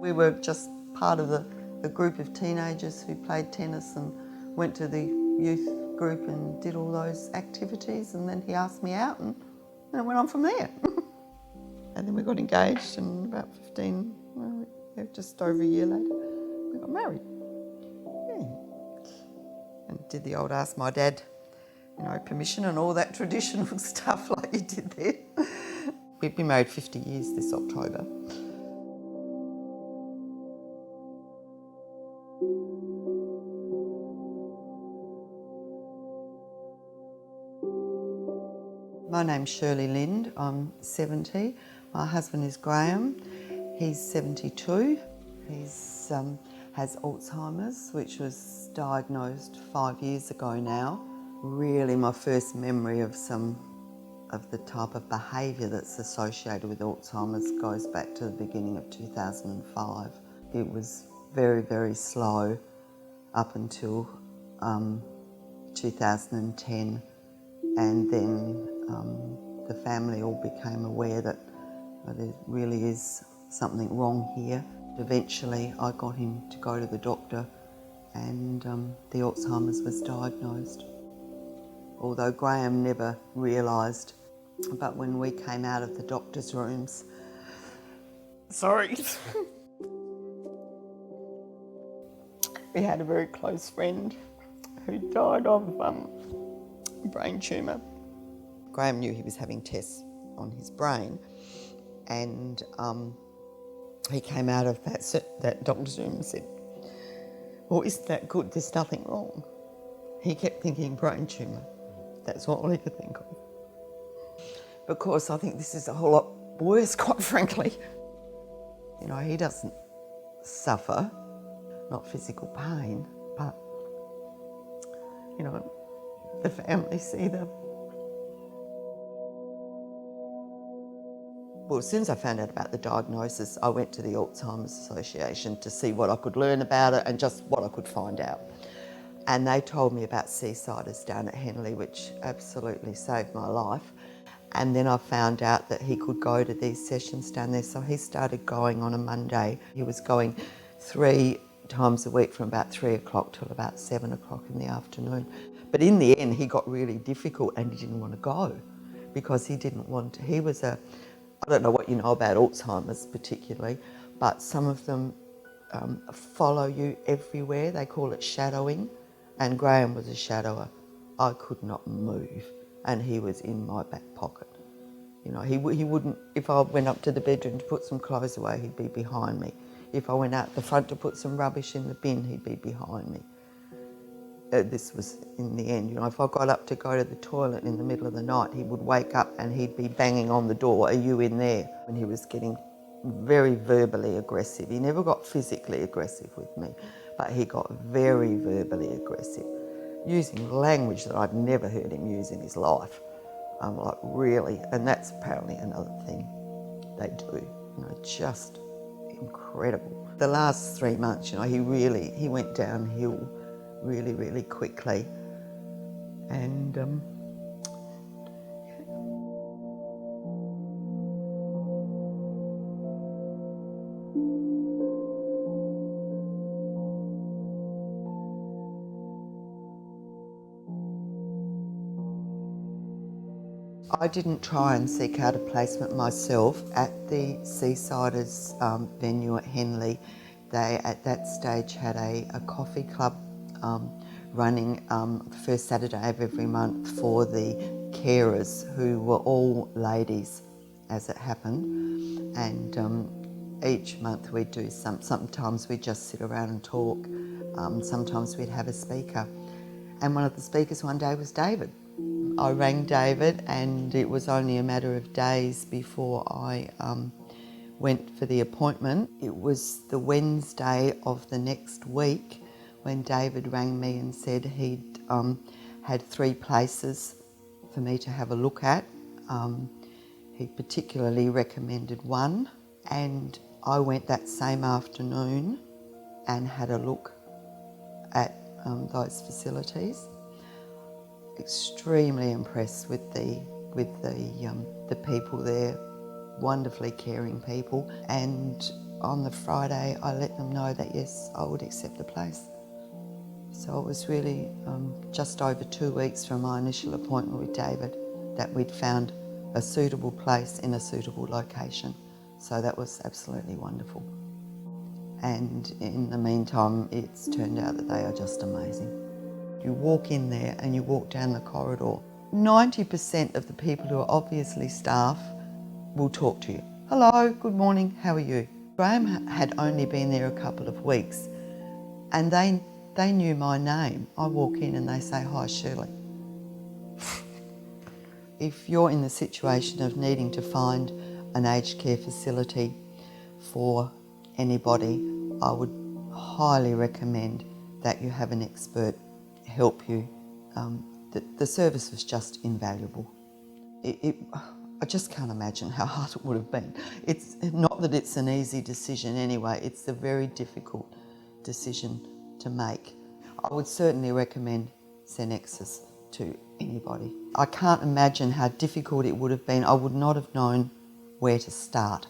We were just part of a group of teenagers who played tennis and went to the youth group and did all those activities, and then he asked me out and it went on from there. And then we got engaged, and about just over a year later, we got married. Yeah. And did the old ask my dad, permission and all that traditional stuff like you did there. We've been married 50 years this October. My name's Shirley Lind, I'm 70. My husband is Graeme, he's 72. He's has Alzheimer's, which was diagnosed 5 years ago now. Really my first memory of some of the type of behaviour that's associated with Alzheimer's goes back to the beginning of 2005. It was very, very slow up until 2010, and then the family all became aware that there really is something wrong here. Eventually I got him to go to the doctor, and the Alzheimer's was diagnosed. Although Graeme never realised, but when we came out of the doctor's rooms, we had a very close friend who died of brain tumour. Graeme knew he was having tests on his brain, and he came out of that doctor's room and said, "Well, isn't that good? There's nothing wrong." He kept thinking brain tumour. That's all he could think of. Of course, I think this is a whole lot worse, quite frankly. He doesn't suffer, not physical pain, but, the family see the... Well, as soon as I found out about the diagnosis, I went to the Alzheimer's Association to see what I could learn about it and just what I could find out. And they told me about Seasiders down at Henley, which absolutely saved my life. And then I found out that he could go to these sessions down there, so he started going on a Monday. He was going 3 times a week from about 3 o'clock till about 7 o'clock in the afternoon. But in the end, he got really difficult and he didn't want to go because he didn't want to. He was I don't know what you know about Alzheimer's particularly, but some of them follow you everywhere. They call it shadowing, and Graeme was a shadower. I could not move, and he was in my back pocket. He wouldn't, if I went up to the bedroom to put some clothes away, he'd be behind me. If I went out the front to put some rubbish in the bin, he'd be behind me. This was in the end, if I got up to go to the toilet in the middle of the night, he would wake up and he'd be banging on the door, "Are you in there?" When he was getting very verbally aggressive. He never got physically aggressive with me, but he got very verbally aggressive, using language that I'd never heard him use in his life. Like really, and that's apparently another thing they do, just incredible. The last 3 months, he went downhill really, really quickly, and I didn't try and seek out a placement myself. At the Seasiders venue at Henley, they at that stage had a coffee club running the first Saturday of every month for the carers, who were all ladies as it happened, and each month we'd do sometimes we'd just sit around and talk, sometimes we'd have a speaker, and one of the speakers one day was David. I rang David, and it was only a matter of days before I went for the appointment. It was the Wednesday of the next week when David rang me and said he'd had 3 places for me to have a look at. He particularly recommended one, and I went that same afternoon and had a look at those facilities. Extremely impressed with the people there, wonderfully caring people, and on the Friday, I let them know that yes, I would accept the place. So it was really just over 2 weeks from my initial appointment with David that we'd found a suitable place in a suitable location. So that was absolutely wonderful. And in the meantime, it's turned out that they are just amazing. You walk in there and you walk down the corridor. 90% of the people who are obviously staff will talk to you. Hello, good morning, how are you? Graeme had only been there a couple of weeks and they knew my name. I walk in and they say, hi, Shirley. If you're in the situation of needing to find an aged care facility for anybody, I would highly recommend that you have an expert help you. The service was just invaluable. I just can't imagine how hard it would have been. It's not that it's an easy decision anyway, it's a very difficult decision to make. I would certainly recommend Senexis to anybody. I can't imagine how difficult it would have been. I would not have known where to start.